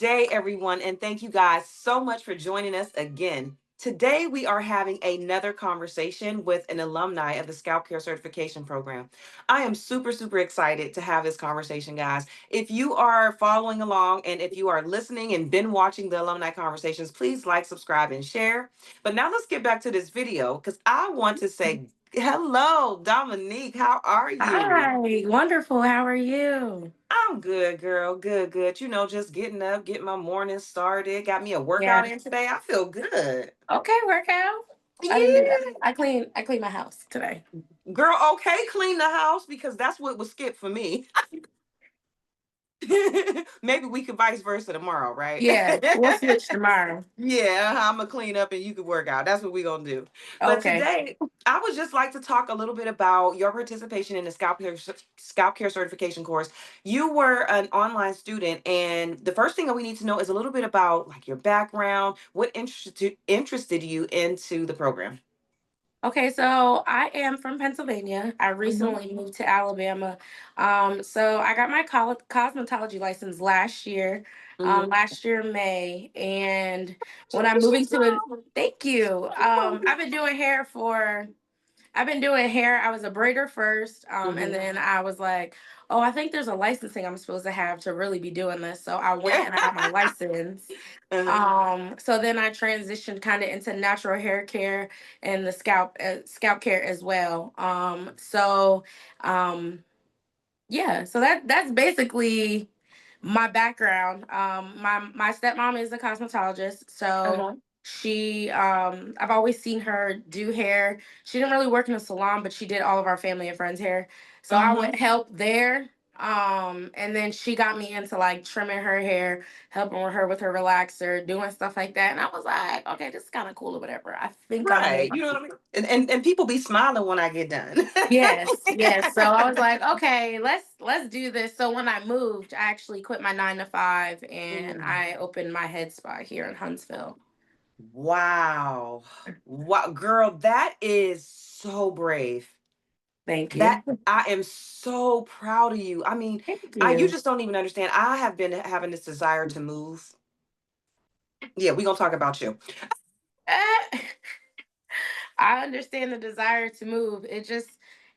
day, everyone, and thank you guys so much for joining us again. Today, we are having another conversation with an alumni of the Scalp Care Certification Program. I am super, super excited to have this conversation, guys. If you are following along and if you are listening and been watching the alumni conversations, please like, subscribe, and share. But now let's get back to this video because I want to say hello, Dominique. How are you? Hi, wonderful. How are you? I'm good, girl. Good, good. Just getting up, getting my morning started. Got me a Yeah. workout in today. I feel good. Okay, workout. I didn't do that. Yeah. I cleaned my house today. Girl, okay, clean the house because that's what was skipped for me. Maybe we could vice versa tomorrow, right? Yeah, we'll switch tomorrow. Yeah, I'm gonna clean up and you can work out. That's what we're gonna do. But Okay. today, I would just like to talk a little bit about your participation in the scalp care certification course. You were an online student, and the first thing that we need to know is a little bit about like your background, what interested you into the program. Okay, so I am from Pennsylvania. I Hmm. recently moved to Alabama. So I got my cosmetology license Hmm. last year May, and when I'm moving Congratulations, to it, girl. thank you. I've been doing hair. I was a braider first, and Hmm. then I was like, "Oh, I think there's a licensing I'm supposed to have to really be doing this." So I went and I got my license. Uh-huh. So then I transitioned kind of into natural hair care and the scalp care as well. Um, yeah, so that's basically my background. My stepmom is a cosmetologist, so Uh-huh. I've always seen her do hair. She didn't really work in a salon, but she did all of our family and friends' hair. So I Uh-huh. would help there. And then she got me into like trimming her hair, helping her with her relaxer, doing stuff like that. And I was like, okay, this is kind of cool or whatever. I think I'm gonna. Right. You know what I mean? And people be smiling when I get done. Yes, yes. So I was like, okay, let's do this. So when I moved, I actually quit my 9 to 5 and Mm. I opened my head spa here in Huntsville. Wow. Wow, girl, that is so brave. Thank That you. I am so proud of you. I mean, Thank you you. just don't even understand. I have been having this desire to move. Yeah, we're gonna talk about you. Eh, I understand the desire to move. It just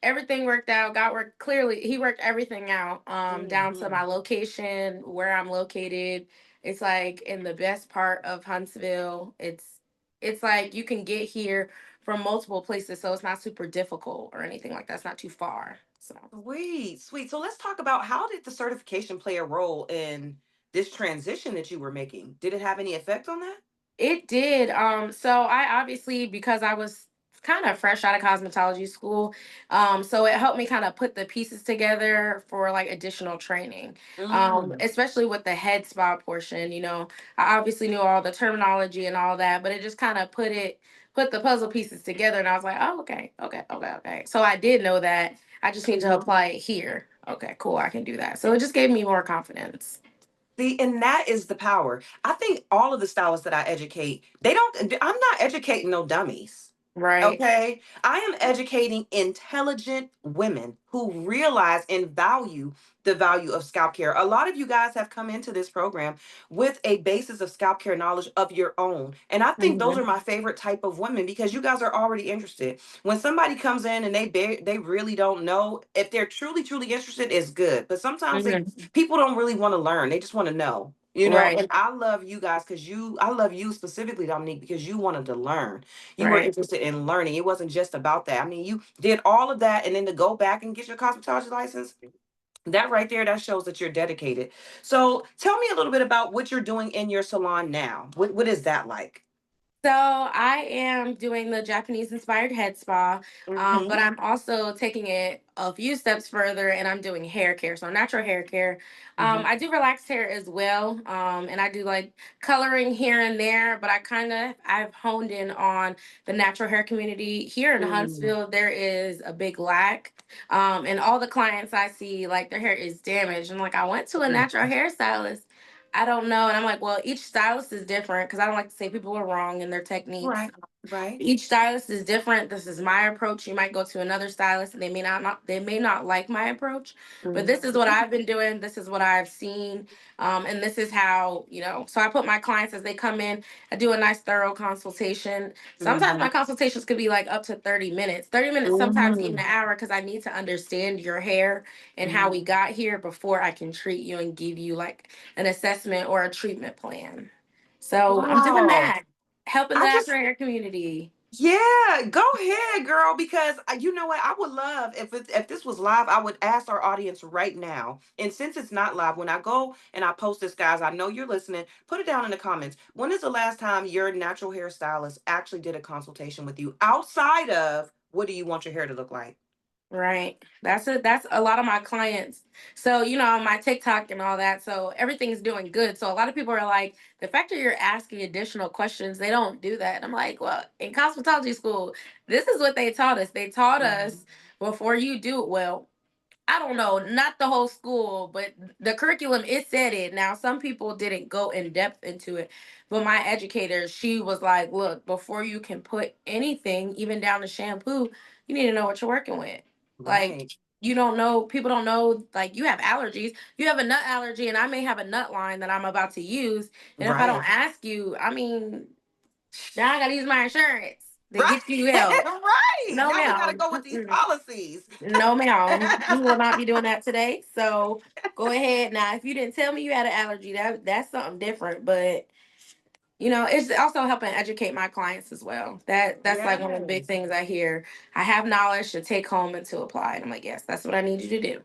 everything worked out. God worked clearly. He worked everything out. Down to Mhm. my location, where I'm located. It's like in the best part of Huntsville. It's like you can get here from multiple places, so it's not super difficult or anything like that. It's not too far. So. Sweet, sweet. So let's talk about how did the certification play a role in this transition that you were making? Did it have any effect on that? It did. So I obviously, because I was kind of fresh out of cosmetology school, so it helped me kind of put the pieces together for like additional training. Mm. Especially with the head spa portion. I obviously knew all the terminology and all that, but it just kind of put the puzzle pieces together, and I was like, oh, okay, okay, okay, okay. So I did know that. I just need to apply it here. Okay, cool. I can do that. So it just gave me more confidence. See, and that is the power. I think all of the stylists that I educate, I'm not educating no dummies. Right. Okay. I am educating intelligent women who realize and value the value of scalp care. A lot of you guys have come into this program with a basis of scalp care knowledge of your own. And I think those are Mhm. my favorite type of women because you guys are already interested. When somebody comes in and they really don't know, if they're truly, truly interested, it's good. But sometimes Mhm. people don't really want to learn. They just want to know. Right. And I love you guys because I love you specifically, Dominique, because you wanted to learn. You were Right. interested in learning. It wasn't just about that. I mean, you did all of that and then to go back and get your cosmetology license, that right there, that shows that you're dedicated. So tell me a little bit about what you're doing in your salon now. What is that like? So I am doing the Japanese inspired head spa, but Hmm. I'm also taking it a few steps further and I'm doing hair care, so natural hair care. Hmm. I do relaxed hair as well, and I do like coloring here and there, but I've honed in on the natural hair community here in Mm. Huntsville. There is a big lack, and all the clients I see, like their hair is damaged, and like I went to a natural hairstylist. I don't know. And I'm like, well, each stylist is different because I don't like to say people are wrong in their techniques. Right. Right. Each stylist is different. This is my approach. You might go to another stylist and they may not like my approach, but this is what Mhm. I've been doing. This is what I've seen. And this is how, so I put my clients as they come in, I do a nice thorough consultation. Sometimes my Mhm. consultations could be like up to 30 minutes, 30 minutes, sometimes even Mhm. an hour, because I need to understand your hair and how we Mhm. got here before I can treat you and give you like an assessment or a treatment plan. So I'm doing Wow. that, helping the I natural just hair community. Yeah, go ahead, girl. Because you know what, I would love if this was live. I would ask our audience right now. And since it's not live, when I go and I post this, guys, I know you're listening. Put it down in the comments. When is the last time your natural hairstylist actually did a consultation with you outside of what do you want your hair to look like? Right. That's it. That's a lot of my clients. So, my TikTok and all that. So everything's doing good. So a lot of people are like, the fact that you're asking additional questions, they don't do that. And I'm like, well, in cosmetology school, this is what they taught us. They taught Mhm. us before you do it. Well, I don't know, not the whole school, but the curriculum, it said it. Now, some people didn't go in depth into it, but my educator, she was like, look, before you can put anything, even down to shampoo, you need to know what you're working with. Like, Right, you don't know, people don't know, like, you have allergies. You have a nut allergy, and I may have a nut line that I'm about to use. And if I don't right, ask you, I mean, now I got to use my insurance to right, get you help. right. No, Now we got to ma'am. go with these Mm-mm. policies. No, ma'am. We will not be doing that today. So go ahead now. If you didn't tell me you had an allergy, that's something different. But it's also helping educate my clients as well. That's like one of the big Yes. things I hear. I have knowledge to take home and to apply. And I'm like, yes, that's what I need you to do.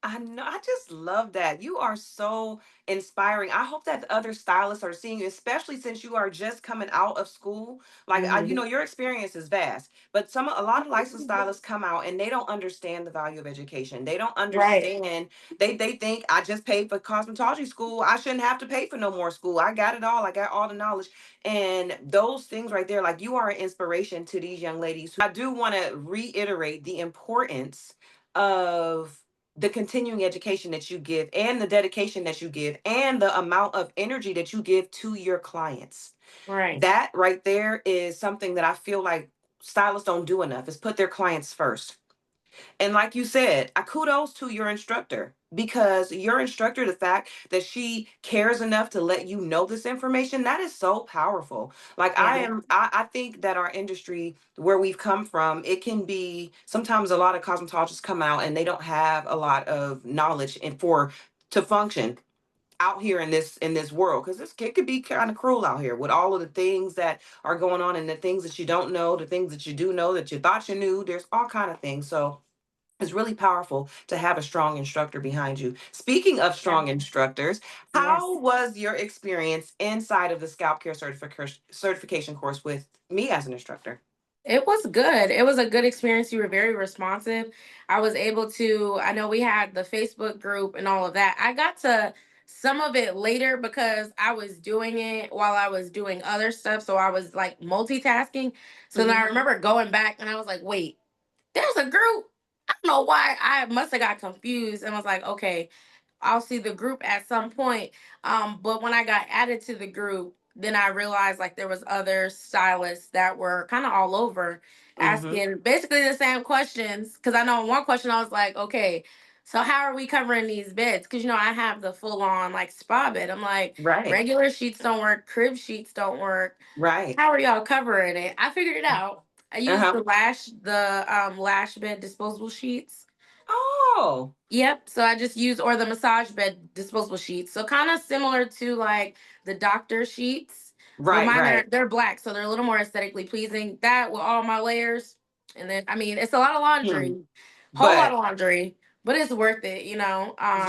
I know. I just love that. You are so inspiring. I hope that the other stylists are seeing you, especially since you are just coming out of school. Like, Hmm. your experience is vast, but a lot of licensed stylists come out and they don't understand the value of education. They don't Right. understand. They think I just paid for cosmetology school. I shouldn't have to pay for no more school. I got it all. I got all the knowledge, and those things right there. Like, you are an inspiration to these young ladies. I do want to reiterate the importance of the continuing education that you give and the dedication that you give and the amount of energy that you give to your clients. Right. That right there is something that I feel like stylists don't do enough, is put their clients first. And like you said, I kudos to your instructor, because your instructor, the fact that she cares enough to let you know this information, that is so powerful. Like, Yeah. I think that our industry, where we've come from, it can be sometimes a lot of cosmetologists come out and they don't have a lot of knowledge and for to function out here in this world, because this it could be kind of cruel out here with all of the things that are going on and the things that you don't know, the things that you do know that you thought you knew. There's all kind of things. So it's really powerful to have a strong instructor behind you. Speaking of Yeah. strong instructors, how Yes. was your experience inside of the scalp care certification course with me as an instructor? It was good. It was a good experience. You were very responsive. I was able to, I know we had the Facebook group and all of that. I got to some of it later because I was doing it while I was doing other stuff. So I was like multitasking. So then I Hmm. remember going back and I was like, wait, there's a group. I don't know why. I must have got confused and was like, okay, I'll see the group at some point. But when I got added to the group, then I realized like there was other stylists that were kind of all over Hmm. asking basically the same questions. Cause I know one question I was like, okay, so how are we covering these beds? Cause I have the full on like spa bed. I'm like, Right. regular sheets don't work, crib sheets don't work. Right. How are y'all covering it? I figured it out. I used Uh-huh. the lash bed disposable sheets. Oh, Yep. So I just use or the massage bed disposable sheets. So kind of similar to like the doctor sheets, but right, mine are right. they're black, so they're a little more aesthetically pleasing. That with all my layers, and then I mean it's a lot of Hmm. laundry, whole lot But of laundry, but it's worth it.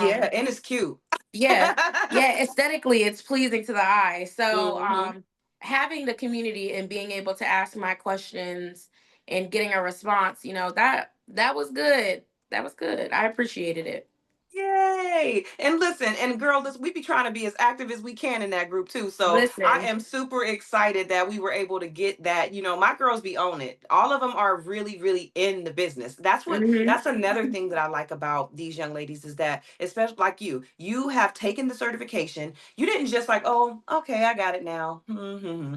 yeah, and it's cute. Yeah, yeah. Aesthetically, it's pleasing to the eye. So Hmm. having the community and being able to ask my questions and getting a response, that was good. That was good. I appreciated it. Yay! And listen, and girl, listen, we be trying to be as active as we can in that group too. So I Listen. am super excited that we were able to get that. You know, my girls be on it. All of them are really, really in the business. Hmm. That's another thing that I like about these young ladies is that, especially like you have taken the certification. You didn't just like, oh, okay, I got it now.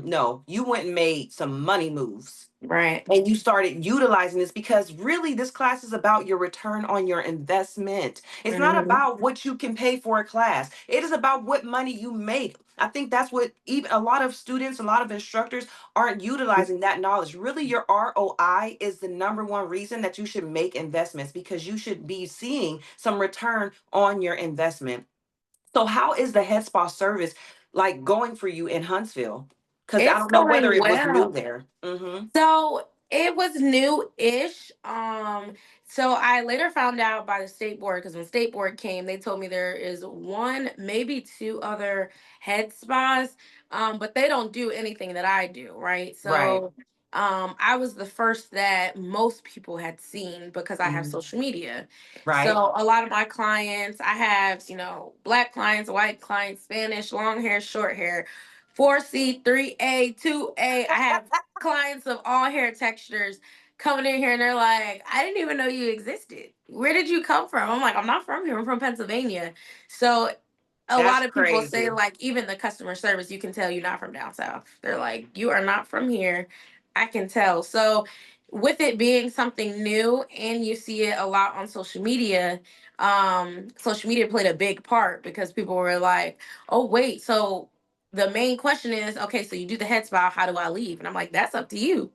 No, you went and made some money moves Right. and you started utilizing this because really this class is about your return on your investment. It's not Hmm. about what you can pay for a class. It is about what money you make. I think that's what even a lot of students, a lot of instructors aren't utilizing that knowledge. Really, your ROI is the number one reason that you should make investments because you should be seeing some return on your investment. So how is the head spa service like going for you in Huntsville? Because I It's don't know whether going it was new well. there. So it was new-ish. So I later found out by the state board because when state board came, they told me there is one, maybe two other head spas, but they don't do anything that I do, right? Right. So I was the first that most people had seen because I have Mhm. social media. Right. So a lot of my clients, I have, black clients, white clients, Spanish, long hair, short hair, 4C, 3A, 2A. I have clients of all hair textures coming in here and they're like, I didn't even know you existed. Where did you come from? I'm like, I'm not from here. I'm from Pennsylvania. So a That's lot of people say, crazy. like, even the customer service, you can tell you're not from down south. They're like, you are not from here. I can tell. So with it being something new and you see it a lot on social media played a big part because people were like, oh wait, so the main question is, okay, so you do the head spa, how do I leave? And I'm like, that's up to you.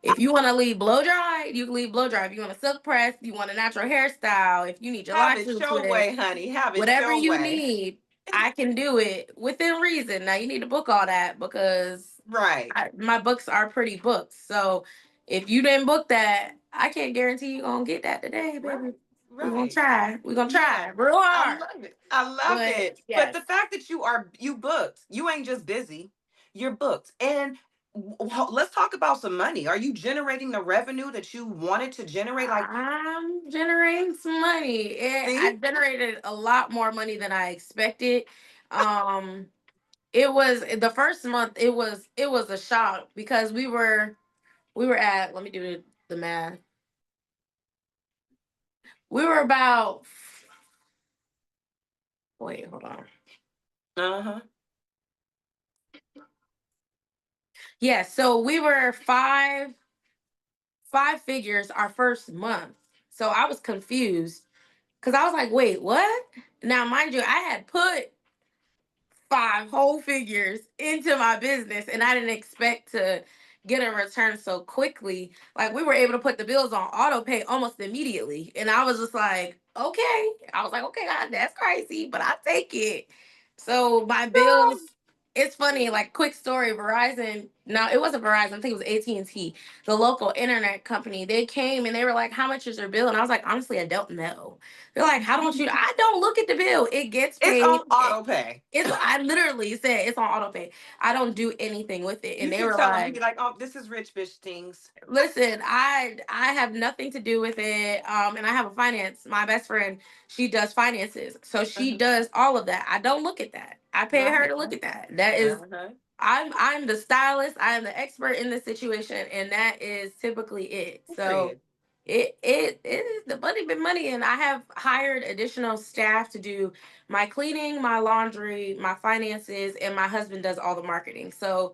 If you want to leave blow dry, you can leave blow dry. If you want a silk press, you want a natural hairstyle, if you need your Have locks it into your twist, way, honey. Have it whatever your you way. need, I can do it within reason. Now you need to book all that because Right. my books are pretty books. So if you didn't book that, I can't guarantee you gonna get that today, Right. baby. We're gonna Right. try. We're gonna Yeah. try real I hard. love it. I love But it. But yes, the fact that you booked, you ain't just busy. You're booked. And let's talk about some money. Are you generating the revenue that you wanted to generate? Like, I'm generating some money. I see? generated a lot more money than I expected. Um, it was the first month. It was a shock because we were at, let me do the math. We were about, wait, hold on. Uh-huh. Yeah, so we were five figures our first month. So I was confused because I was like, wait, what? Now, mind you, I had put five whole figures into my business and I didn't expect to get a return so quickly. Like we were able to put the bills on auto pay almost immediately. And I was just like, okay. I was like, okay, God, that's crazy, but I take it. So my bills, it's funny, like quick story, Verizon, no, it wasn't Verizon, I think it was AT&T, the local internet company. They came and they were like, how much is your bill? And I was like, honestly, I don't know. They're like, how don't you? I don't look at the bill. It gets It's paid. on auto pay. I literally said it's on auto pay. I don't do anything with it. And You they should were tell them, you like, be like, oh, this is rich bitch things. listen, I have nothing to do with it. And I have a finance. My best friend, she does finances. So she Uh-huh. does all of that. I don't look at that. I pay her Right. to look at that. That is, Uh-huh. I'm the stylist. I am the expert in this situation, and that is typically it. So Period. it is the money been money, and I have hired additional staff to do my cleaning, my laundry, my finances, and my husband does all the marketing. So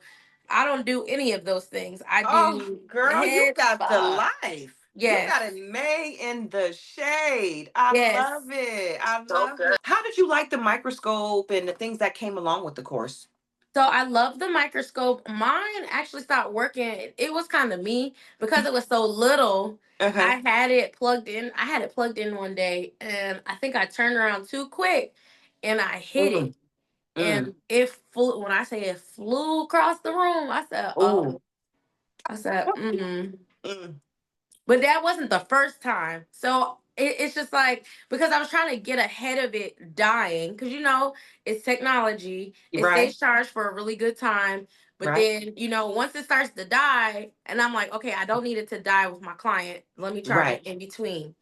I don't do any of those things. I Oh, do the girl, you head got the spa. life. You Yes, got it made in the shade. I yes. love it. I love it. How did you like the microscope and the things that came along with the course? So I love the microscope. Mine actually stopped working. It was kind of me because it was so little. Uh-huh. I had it plugged in. I had it plugged in one day, and I think I turned around too quick, and I hit Mm, it, mm. and it flew. When I say it flew across the room, I said, Oh. "Oh," I said, "Mm." Mm. But that wasn't the first time. So it's just like because I was trying to get ahead of it dying, because it's technology. It Right. stays charged for a really good time. But Right. then, once it starts to die, and I'm like, okay, I don't need it to die with my client. Let me charge it Right. in between.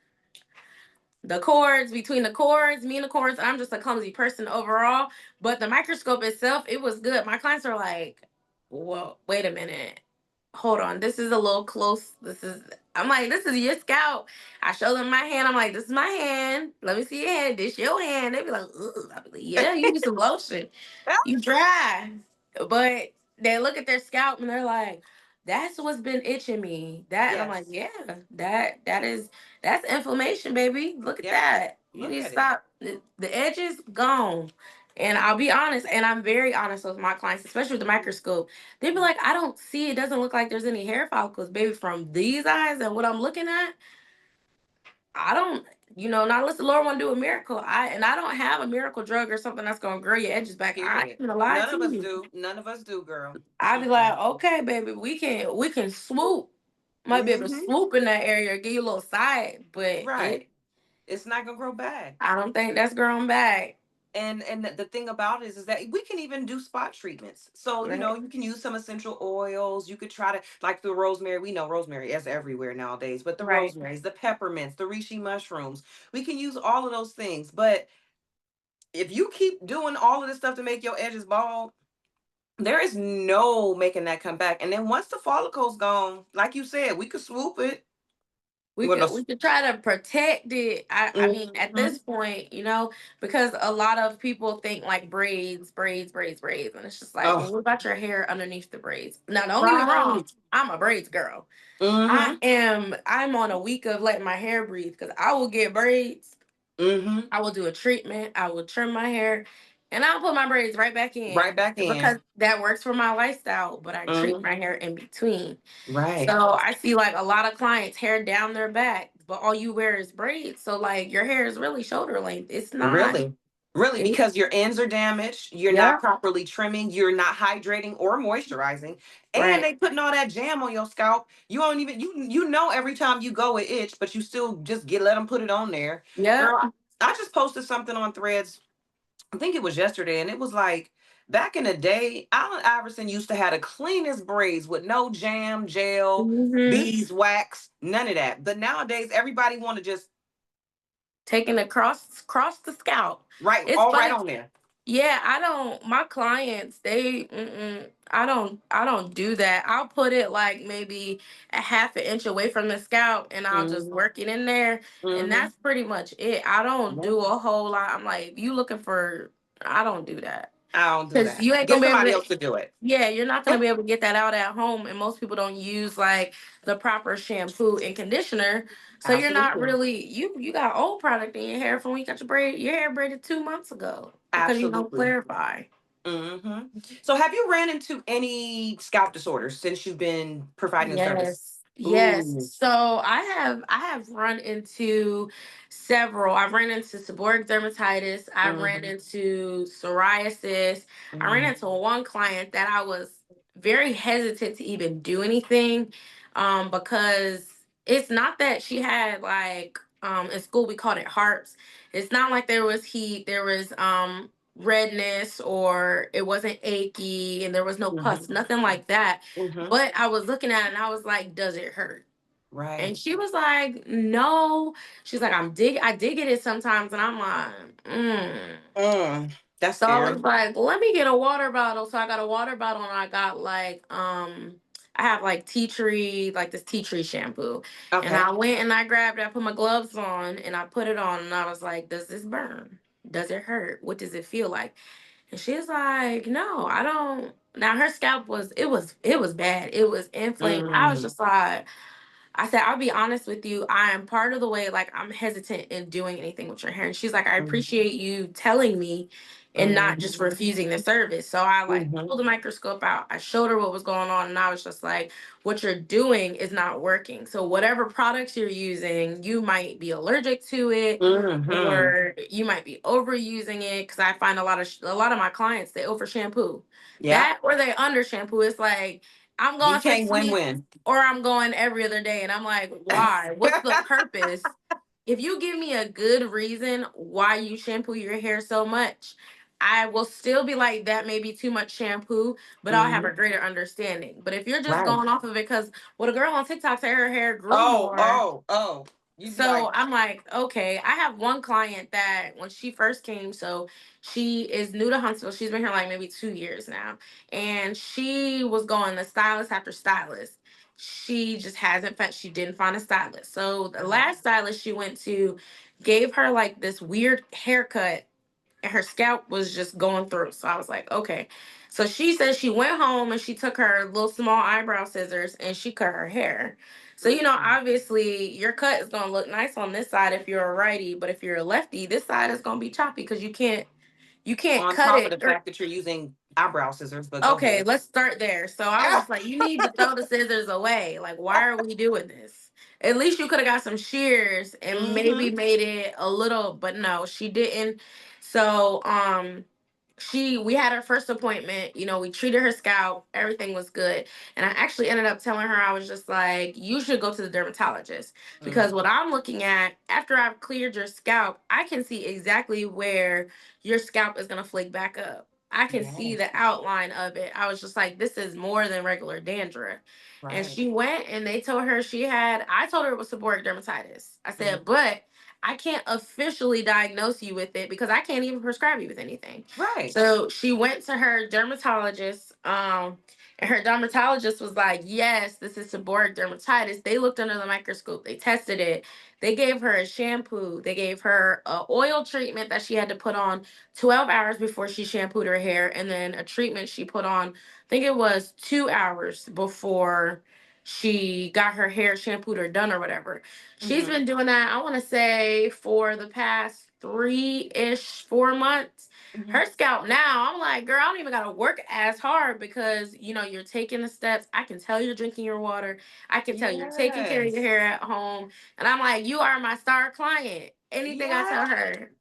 the cords, between the cords, me and the cords, I'm just a clumsy person overall. But the microscope itself, it was good. My clients are like, "Whoa, wait a minute, hold on, this is a little close. This is." I'm like, "This is your scalp." I show them my hand. I'm like, "This is my hand. Let me see your hand. This your hand." They be like, "Ugh." I be like, "Yeah, you need some lotion. You dry." But they look at their scalp and they're like, "That's what's been itching me." That, and I'm like, Yes. "Yeah, that's inflammation, baby. Look at Yep. that. You Look need to at it. stop. The edges gone." And I'll be honest, and I'm very honest with my clients, especially with the microscope. They be like, "I don't see. It doesn't look like there's any hair follicles, baby, from these eyes and what I'm looking at. I don't." Not unless the Lord want to do a miracle. I don't have a miracle drug or something that's gonna grow your edges back. I ain't Period. gonna lie None to of us you. do. None of us do, girl. I'd be Mm-mm. like, "Okay, baby, we can swoop. Might be able to Mm-hmm. swoop in that area, give you a little side, but Right. It's not gonna grow back. I don't think that's growing back." And the thing about it is that we can even do spot treatments. So, Right, you can use some essential oils. You could try to, like, the rosemary. We know rosemary is everywhere nowadays, but the right. rosemaries, the peppermints, the reishi mushrooms, we can use all of those things. But if you keep doing all of this stuff to make your edges bald, there is no making that come back. And then once the follicle's gone, like you said, we could swoop it. We Well, no. could we could try to protect it. I mean, at Mm-hmm. this point, because a lot of people think like braids, braids, braids, braids, and it's just like, well, Oh, what about your hair underneath the braids? Now, don't get me wrong, right. I'm a braids girl. Mm-hmm. I'm on a week of letting my hair breathe because I will get braids. Mm-hmm. I will do a treatment. I will trim my hair, and I'll put my braids right back Right in back because in. that works for my lifestyle. But I treat Mm-hmm. my hair in between. Right. So I see like a lot of clients hair down their back, but all you wear is braids. So like your hair is really shoulder length. It's not. Really? Really, It, because your ends are damaged, you're not yeah. properly trimming, you're not hydrating or moisturizing, and Right. they putting all that jam on your scalp. You don't even every time you go it itch, but you still just let them put it on there. Yep. Girl, I just posted something on Threads. I think it was yesterday, and it was like back in the day, Allen Iverson used to have the cleanest braids with no jam, gel, Hmm. beeswax, none of that. But nowadays, everybody want to just Taking it cross the scalp. right It's all right funny. on there. Yeah, I don't. My clients, I don't do that. I'll put it like maybe a half an inch away from the scalp, and I'll just Mm-hmm. work it in there, and Mm-hmm. that's pretty much it. I don't Yep. do a whole lot. I'm like, if you looking for, I don't do that. I don't do Because that. you ain't gonna Get be able somebody to. else to do it. Yeah, you're not gonna be able to get that out at home, and most people don't use like the proper shampoo and conditioner. So you're not Absolutely. really you got old product in your hair from when you got your hair braided 2 months ago because you don't Absolutely. clarify. Hmm. So, have you ran into any scalp disorders since you've been providing the service? Yes. Yes. Ooh. So I have run into several. I've ran into seborrheic dermatitis. I've ran Hmm. into psoriasis. I ran Hmm. into one client that I was very hesitant to even do anything because it's not that she had like in school we called it harps. It's not like there was heat, there was redness, or it wasn't achy and there was no pus, Hmm. nothing like that. Hmm. But I was looking at it and I was like, does it hurt? And Right. she was like, no. She's like, I dig at it sometimes. And I'm like, mm. Mm. That's So I was scary. like, let me get a water bottle. So I got a water bottle and I got like I have like tea tree, like this tea tree shampoo. And Okay. I went and I grabbed it, I put my gloves on and I put it on and I was like, does this burn? Does it hurt? What does it feel like? And she's like, no, I don't. Now her scalp was bad. It was inflamed. I was Mm. just like, I said, I'll be honest with you. I am part of the way, like, I'm hesitant in doing anything with your hair. And she's like, I Mm. appreciate you telling me and not just Mm. refusing the service. So I like Hmm. pulled the microscope out. I showed her what was going on. And I was just like, what you're doing is not working. So whatever products you're using, you might be allergic to it Hmm. or you might be overusing it. Cause I find a lot of my clients, they over shampoo. Yeah. That or they under shampoo. It's like, I'm You going can't 6 weeks win-win. or I'm going every other day. And I'm like, why? What's the purpose? If you give me a good reason why you shampoo your hair so much, I will still be like, that may be too much shampoo, but I'll have Hmm. a greater understanding. But if you're just Right. going off of it, because what a girl on TikTok said her hair grew Oh, more, oh, oh. You'd be So like, I'm like, okay, I have one client that when she first came, so she is new to Huntsville. She's been here like maybe 2 years now. And she was going to stylist after stylist. She just hasn't found, she didn't find a stylist. So the mhm, last stylist she went to gave her like this weird haircut, and her scalp was just going through. So I was like, okay. So she said she went home and she took her little small eyebrow scissors and she cut her hair. So, mm. obviously your cut is going to look nice on this side if you're a righty, but if you're a lefty, this side is going to be choppy because you can't On cut top of it. the fact that you're using eyebrow scissors, but go Okay, ahead. let's start there. So I was just like, you need to throw the scissors away. Like, why are we doing this? At least you could have got some shears and maybe Mm-hmm. made it a little, but no, she didn't. So we had our first appointment, we treated her scalp, everything was good. And I actually ended up telling her, I was just like, you should go to the dermatologist because Mm. what I'm looking at after I've cleared your scalp, I can see exactly where your scalp is going to flake back up. I can see the Yes. outline of it. I was just like, this is more than regular dandruff. And Right. she went and they told her I told her it was seborrheic dermatitis. I Hmm. said, but I can't officially diagnose you with it because I can't even prescribe you with anything. Right. So she went to her dermatologist, and her dermatologist was like, yes, this is seborrheic dermatitis. They looked under the microscope, they tested it. They gave her a shampoo, they gave her a oil treatment that she had to put on 12 hours before she shampooed her hair, and then a treatment she put on, I think it was 2 hours before she got her hair shampooed or done or whatever. She's Hmm. been doing that, I want to say, for the past 4 months. Hmm. Her scalp now, I'm like, girl, I don't even gotta work as hard because you're taking the steps. I can tell you're drinking your water. I can tell you're taking care of your Yes. hair at home. And I'm like, you are my star client. Anything I tell her,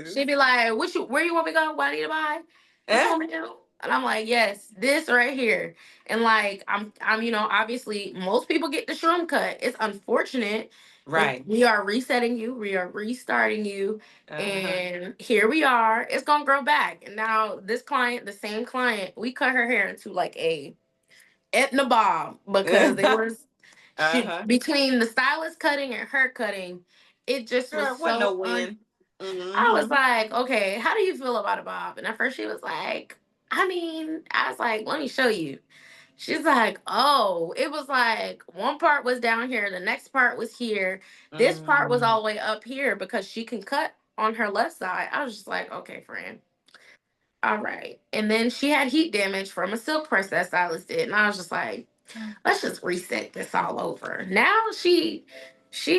she'd Yes. be like, where you want me to go? What I need to buy? What you Eh? want me to do? And I'm like, yes, this right here. And like, I'm, obviously most people get the shroom cut. It's unfortunate, but Right. we are resetting you. We are restarting you. Uh-huh. And here we are. It's gonna grow back. And now this client, the same client, we cut her hair into like a Etna bob because it was she Uh-huh. between the stylist cutting and her cutting, it just was Girl, it wasn't no so win. I was Mm-hmm. like, okay, how do you feel about a bob? And at first she was like, I was like, let me show you. She's like, oh, it was like one part was down here, the next part was here, this part was Mm. all the way up here because she can cut on her left side. I was just like, okay, friend. All right. And then she had heat damage from a silk press that stylist did. And I was just like, let's just reset this all over. Now she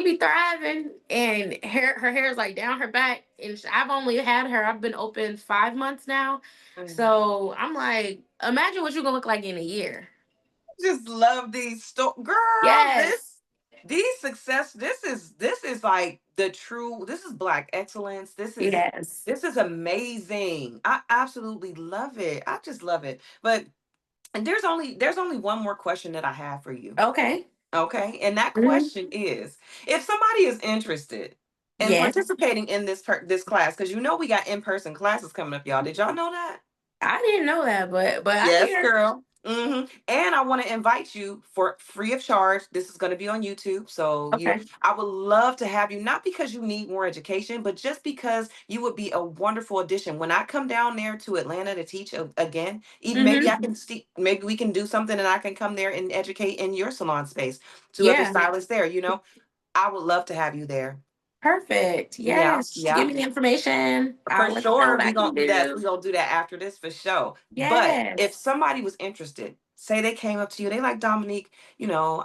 be thriving and her hair is like down her back. And I've only had her, I've been open 5 months now. Mm. So I'm like, imagine what you're gonna look like in a year. Just love these girl, Yes. this is like the true, this is black excellence. Yes. This is amazing. I absolutely love it. I just love it. But and there's only one more question that I have for you. Okay. Okay? And that Hmm. question is, if somebody is interested in Yes. participating in this class, because we got in-person classes coming up, y'all. Did y'all know that? I didn't know that, but I Yes, hear. girl. And I want to invite you for free of charge. This is going to be on YouTube. So Okay. I would love to have you, not because you need more education, but just because you would be a wonderful addition. When I come down there to Atlanta to teach again, even maybe I Hmm. can maybe we can do something and I can come there and educate in your salon space to other Yeah. stylists there. I would love to have you there. Perfect. Yeah, Yes. Give yeah. me the information. For I'll let you know sure, what I can we do. gonna do that after this for sure. But if Yes. somebody was interested, say they came up to you, they like Dominique,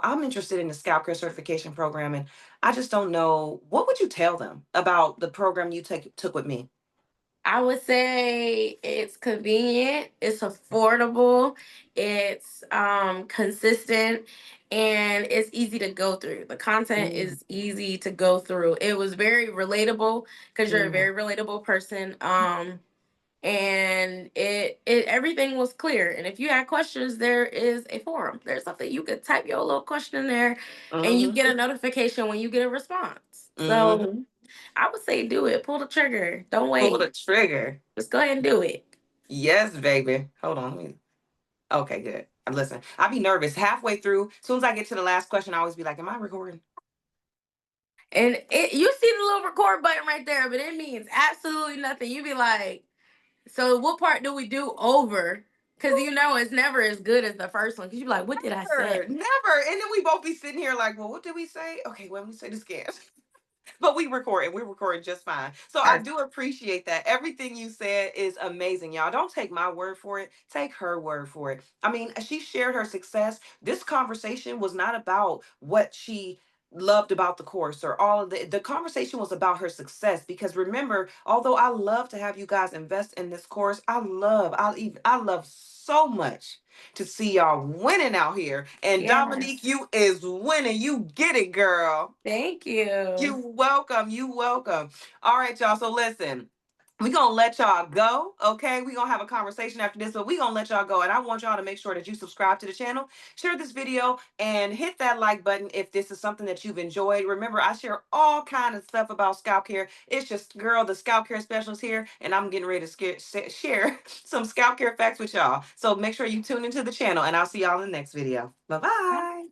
I'm interested in the scalp care certification program, and I just don't know. What would you tell them about the program you took with me? I would say it's convenient, it's affordable, it's consistent, and it's easy to go through. The content Mm, is easy to go through. It was very relatable because you're a mm, very relatable person. And it everything was clear. And if you had questions, there is a forum. There's something you could type your little question in there and you mm-hmm, get a notification when you get a response. So mm-hmm. I would say do it. Pull the trigger. Don't Pull the wait. trigger. Just go ahead and do it. Yes, baby. Hold on. Okay, good. Listen, I be nervous halfway through. As soon as I get to the last question, I always be like, "Am I recording?" And you see the little record button right there, but it means absolutely nothing. You be like, so what part do we do over? Because you know it's never as good as the first one. Because you be like, what did I Never, say? never. And then we both be sitting here like, well, what did we say? Okay, well, let me say this again. But we record and we're recording just fine. So I Perfect. do appreciate that. Everything you said is amazing, y'all. Don't take my word for it. Take her word for it. I mean, she shared her success. This conversation was not about what she loved about the course or all of the conversation was about her success, because remember, although I love to have you guys invest in this course, I love so much to see y'all winning out here. And Dominique, Yes. you is winning. You get it, girl. Thank you. You welcome. You welcome. All right, y'all. So listen, we're gonna let y'all go. Okay. We're gonna have a conversation after this, but we're gonna let y'all go. And I want y'all to make sure that you subscribe to the channel, share this video, and hit that like button if this is something that you've enjoyed. Remember, I share all kind of stuff about scalp care. It's just girl, the scalp care specialist here, and I'm getting ready to share some scalp care facts with y'all. So make sure you tune into the channel, and I'll see y'all in the next video. Bye bye.